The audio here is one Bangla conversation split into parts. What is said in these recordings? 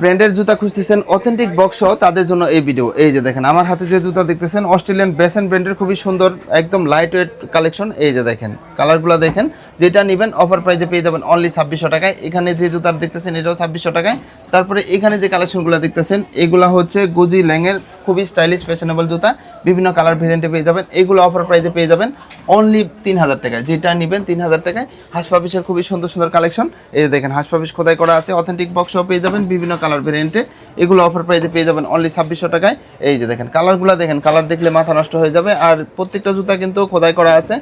ব্র্যান্ডের জুতা খুঁজতেছেন অথেন্টিক বক্স সহ তাদের জন্য এই ভিডিও। এই যে দেখেন আমার হাতে যে জুতা দেখতেছেন অস্ট্রেলিয়ান বেসেন ব্র্যান্ডের খুবই সুন্দর একদম লাইট ওয়েট কালেকশন। এই যে দেখেন কালারগুলো দেখেন, যেটা নেবেন অফার প্রাইসে পেয়ে যাবেন অনলি 2600 টাকায়। এখানে যে জুতার দেখতেছেন এটাও 2600 টাকায়। তারপরে এখানে যে কালেকশনগুলো দেখতেছেন এগুলো হচ্ছে গুজি ল্যাংয়ের খুবই স্টাইলিশ ফ্যাশনেবল জুতা, বিভিন্ন কালার ভেরিয়েন্টে পেয়ে যাবেন। এগুলো অফার প্রাইসে পেয়ে যাবেন অনলি 3000 টাকায়, যেটা নেবেন 3000 টাকায়। হাঁস পাপিসের খুবই সুন্দর সুন্দর কালেকশন। এই যে দেখেন হাঁস পাপিস খোদাই করা আছে, অথেন্টিক বক্সও পেয়ে যাবেন বিভিন্ন কালার ভেরিয়েন্টে। এগুলো অফার প্রাইসে পেয়ে যাবেন অনলি 2600 টাকায়। এই যে দেখেন কালারগুলো দেখেন, কালার দেখলে মাথা নষ্ট হয়ে যাবে। আর প্রত্যেকটা জুতা কিন্তু খোদাই করা আছে।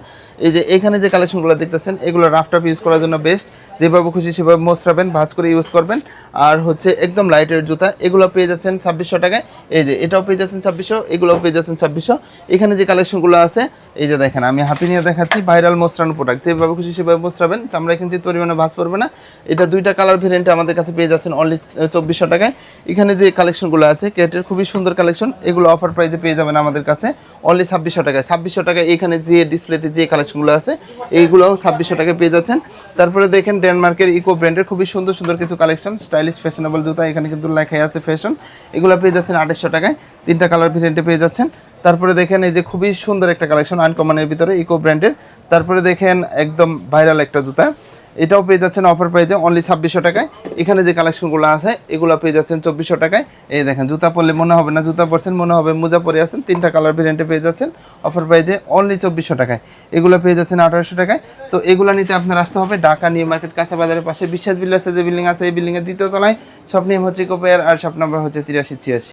এই যে এখানে যে কালেকশনগুলো দেখতেছেন এগুলো রাফ টাফ ইউজ করার জন্য বেস্ট, যেভাবে খুশি সেভাবে মোছরাবেন, ভাঁজ করে ইউজ করবেন। আর হচ্ছে একদম লাইটের জুতা, এগুলো পেয়ে যাচ্ছেন 2600 টাকায়। এই যে এটাও পেয়ে যাচ্ছেন 2600, এগুলোও পেয়ে যাচ্ছেন 2600। এখানে যে কালেকশনগুলো আছে এই যে দেখেন আমি হাতে নিয়ে দেখাচ্ছি, ভাইরাল মোছরানো প্রোডাক্ট, যেভাবে খুশি সেভাবে মোছরাবেন, চামড়া কিঞ্চিত পরিমাণে ভাঁজ পড়বে না। এটা দুইটা কালার ভেরিয়েন্টে আমাদের কাছে পেয়ে যাচ্ছেন অনলি 2400 টাকায়। এখানে যে কালেকশনগুলো আছে কেটের খুবই সুন্দর কালেকশন, এগুলো অফার প্রাইসে পেয়ে যাবেন আমাদের কাছে অনলি 2600 টাকায়। 2600 টাকায় এখানে যে ডিসপ্লেতে যে কালেকশনগুলো আছে এইগুলোও 2600 টাকায় পেয়ে যাচ্ছেন। তারপরে দেখেন ডেনমার্কের ইকো ব্র্যান্ডের খুবই সুন্দর সুন্দর কিছু কালেকশন, স্টাইলিশ ফ্যাশনেবল জুতা, এখানে কিন্তু লেখাই আছে ফ্যাশন। এগুলো পেয়ে যাচ্ছেন 2800 টাকায়, তিনটা কালার ভেরিয়েন্টে পেয়ে যাচ্ছেন। তারপরে দেখেন এই যে খুবই সুন্দর একটা কালেকশন আনকমনের ভিতরে ইকো ব্র্যান্ডের। তারপরে দেখেন একদম ভাইরাল একটা জুতা, এটাও পেয়ে যাচ্ছেন অফার প্রাইসে অনলি 2600 টাকায়। এখানে যে কালেকশনগুলো আছে এগুলো পেয়ে যাচ্ছেন 2400 টাকায়। এই দেখেন জুতা পরলে মনে হবে না জুতা পরছেন, মনে হবে মোজা পরে আছেন। তিনটা কালার ভেরিয়েন্টে পেয়ে যাচ্ছেন অফার প্রাইসে অনলি 2400 টাকায়। এগুলো পেয়ে যাচ্ছেন 1800 টাকায়। তো এগুলো নিতে আপনার আসতে হবে ঢাকা নিউ মার্কেট কাঁচা বাজারের পাশে বিশ্বাস বিল্ডার্সের যে বিল্ডিং আছে এই বিল্ডিংয়ের দ্বিতীয় তলায়। শপ নেম হচ্ছে ইকো পেয়ার আর শপ নাম্বার হচ্ছে 8386।